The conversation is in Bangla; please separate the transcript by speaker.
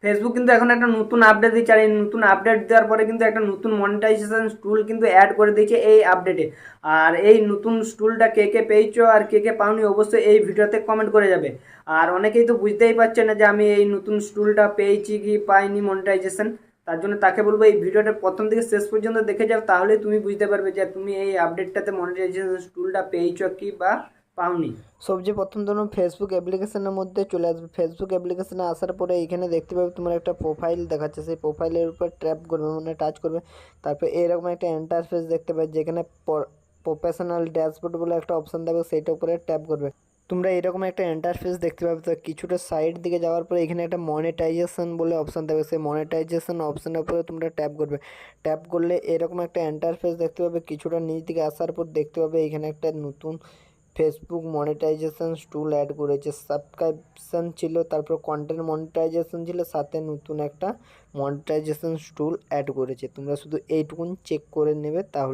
Speaker 1: ফেসবুক কিন্তু এখন একটা নতুন আপডেট দিচ্ছে, আর এই নতুন আপডেট দেওয়ার পরে কিন্তু একটা নতুন মনিটাইজেশন টুল কিন্তু অ্যাড করে দিয়েছে এই আপডেটে। আর এই নতুন টুলটা কে কে পেয়েছো আর কে কে পাওনি অবশ্যই এই ভিডিওতে কমেন্ট করে যাবে। আর অনেকেই তো বুঝতেই পারছে না যে আমি এই নতুন টুলটা পেয়েছি কি পাইনি মনিটাইজেশন। তার জন্য তাকে বলবো এই ভিডিওটা প্রথম থেকে শেষ পর্যন্ত দেখে যাও, তাহলে তুমি বুঝতে পারবে যে তুমি এই আপডেটটাতে মনিটাইজেশন টুলটা পেয়েছো কি বা পাওনি। সবচেয়ে প্রথম ধরুন ফেসবুক অ্যাপ্লিকেশনের মধ্যে চলে আসবে। ফেসবুক অ্যাপ্লিকেশনে আসার পরে এখানে দেখতে পাবে তোমার একটা প্রোফাইল দেখাচ্ছে, সেই প্রোফাইলের উপর ট্যাপ করবে মানে টাচ করবে। তারপর এরকম একটা ইন্টারফেস দেখতে পাবে যেখানে প্রফেশনাল ড্যাশবোর্ড বলে একটা অপশন থাকবে, সেইটার উপরে ট্যাপ করবে। তোমরা এরকম একটা ইন্টারফেস দেখতে পাবে। তো কিছুটা সাইড দিকে যাওয়ার পরে এখানে একটা মনিটাইজেশন বলে অপশন থাকবে, সেই মনিটাইজেশন অপশনের উপরে তোমরা ট্যাপ করবে। ট্যাপ করলে এরকম একটা ইন্টারফেস দেখতে পাবে। কিছুটা নিচ দিকে আসার পর দেখতে পাবে এখানে একটা নতুন ফেসবুক মনিটাইজেশন টুল অ্যাড করেছে। সাবস্ক্রিপশন ছিল, তারপর কন্টেন্ট মনিটাইজেশন ছিল, সাথে নতুন একটা মনিটাইজেশন টুল অ্যাড করেছে। তোমরা শুধু এইটুকুন চেক করে নেবে তাহলে